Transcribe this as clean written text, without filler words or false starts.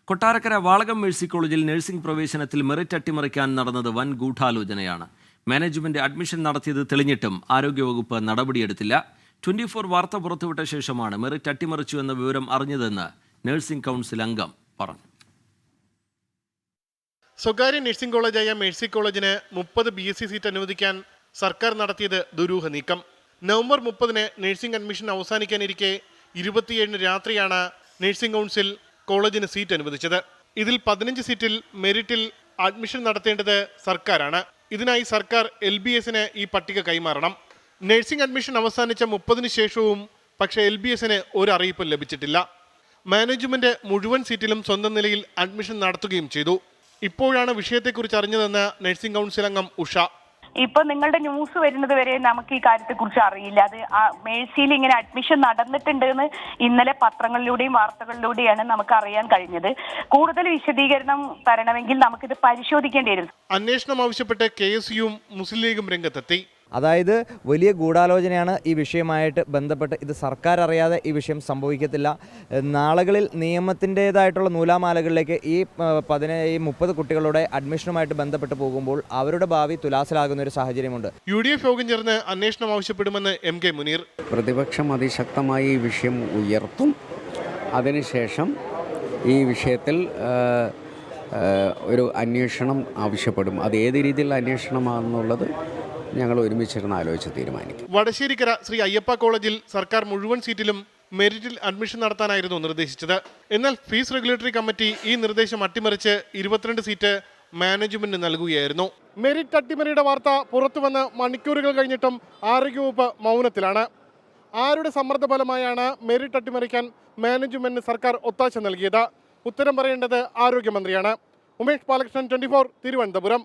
Kottarakkara Valakom Mercy കോളേജിൽ nursing പ്രവേശനത്തിൽ merit അട്ടിമറിക്കാൻ നടന്നത് വൻ ഗൂഢാലോചനയാണ്. മാനേജ്മെന്റ് അഡ്മിഷൻ നടത്തിയത് തെളിഞ്ഞിട്ടും ആരോഗ്യവകുപ്പ് നടപടിയെടുത്തില്ല. 24 വാർത്ത പുറത്തുവിട്ട ശേഷമാണ് മെറിറ്റ് അട്ടിമറിച്ചു എന്ന വിവരം അറിഞ്ഞതെന്ന് നഴ്സിംഗ് കൗൺസിൽ അംഗം പറഞ്ഞു. സ്വകാര്യ നഴ്സിംഗ് കോളേജായ മേഴ്സി കോളേജിന് 30 BSc സീറ്റ് അനുവദിക്കാൻ സർക്കാർ നടത്തിയത് ദുരൂഹ നീക്കം. നവംബർ 30-ന് നഴ്സിംഗ് അഡ്മിഷൻ അവസാനിക്കാനിരിക്കെ 27-ന് രാത്രിയാണ് നഴ്സിംഗ് കൗൺസിൽ കോളേജിന് സീറ്റ് അനുവദിച്ചത്. ഇതിൽ 15 സീറ്റിൽ മെറിറ്റിൽ അഡ്മിഷൻ നടത്തേണ്ടത് സർക്കാരാണ്. ഇതിനായി സർക്കാർ LBSന് ഈ പട്ടിക കൈമാറണം. നഴ്സിംഗ് അഡ്മിഷൻ അവസാനിച്ച 30-ന് ശേഷവും പക്ഷേ LBSന് ഒരു അറിയിപ്പും ലഭിച്ചിട്ടില്ല. മാനേജ്മെന്റ് മുഴുവൻ സീറ്റിലും സ്വന്തം നിലയിൽ അഡ്മിഷൻ നടത്തുകയും ചെയ്തു. ഇപ്പോഴാണ് വിഷയത്തെക്കുറിച്ച് അറിഞ്ഞതെന്ന് നഴ്സിംഗ് കൗൺസിൽ അംഗം ഉഷ. ഇപ്പൊ നിങ്ങളുടെ ന്യൂസ് വരുന്നത് വരെ നമുക്ക് ഈ കാര്യത്തെ കുറിച്ച് അറിയില്ല. അത് മേഴ്സിയിൽ ഇങ്ങനെ അഡ്മിഷൻ നടന്നിട്ടുണ്ട് എന്ന് ഇന്നലെ പത്രങ്ങളിലൂടെയും വാർത്തകളിലൂടെയാണ് നമുക്ക് അറിയാൻ കഴിഞ്ഞത്. കൂടുതൽ വിശദീകരണം തരണമെങ്കിൽ നമുക്കിത് പരിശോധിക്കേണ്ടി വരും. അന്വേഷണം ആവശ്യപ്പെട്ട് KSUവും മുസ്ലിം ലീഗും രംഗത്തെത്തി. അതായത് വലിയ ഗൂഢാലോചനയാണ് ഈ വിഷയമായിട്ട് ബന്ധപ്പെട്ട്. ഇത് സർക്കാർ അറിയാതെ ഈ വിഷയം സംഭവിക്കത്തില്ല. നാളുകളിൽ നിയമത്തിൻ്റേതായിട്ടുള്ള നൂലാമാലകളിലേക്ക് ഈ 30 കുട്ടികളുടെ അഡ്മിഷനുമായിട്ട് ബന്ധപ്പെട്ട് പോകുമ്പോൾ അവരുടെ ഭാവി തുലാസിലാകുന്ന ഒരു സാഹചര്യമുണ്ട്. UDF യോഗം ചേർന്ന് അന്വേഷണം ആവശ്യപ്പെടുമെന്ന് MK മുനീർ. പ്രതിപക്ഷം അതിശക്തമായി ഈ വിഷയം ഉയർത്തും. അതിനുശേഷം ഈ വിഷയത്തിൽ ഒരു അന്വേഷണം ആവശ്യപ്പെടും. അത് ഏത് രീതിയിലുള്ള അന്വേഷണമാണെന്നുള്ളത് ഞങ്ങൾ ഒരുമിച്ചിരുന്ന് ആലോചിച്ച് തീരുമാനിക്കും. വടശ്ശേരിക്കര ശ്രീ അയ്യപ്പ കോളേജിൽ സർക്കാർ മുഴുവൻ സീറ്റിലും മെറിറ്റിൽ അഡ്മിഷൻ നടത്താനായിരുന്നു നിർദ്ദേശിച്ചത്. എന്നാൽ ഫീസ് റെഗുലേറ്ററി കമ്മിറ്റി ഈ നിർദ്ദേശം അട്ടിമറിച്ച് 22 സീറ്റ് മാനേജ്മെന്റ് നൽകുകയായിരുന്നു. മെറിറ്റ് അട്ടിമറിയുടെ വാർത്ത പുറത്തുവന്ന് മണിക്കൂറുകൾ കഴിഞ്ഞിട്ടും ആരോഗ്യവകുപ്പ് മൗനത്തിലാണ്. ആരുടെ സമ്മർദ്ദഫലമായാണ് മെറിറ്റ് അട്ടിമറിക്കാൻ മാനേജ്മെന്റിന് സർക്കാർ ഒത്താശ നൽകിയത്? ഉത്തരം പറയേണ്ടത് ആരോഗ്യമന്ത്രിയാണ്. ഉമേഷ് ബാലകൃഷ്ണൻ, 24, തിരുവനന്തപുരം.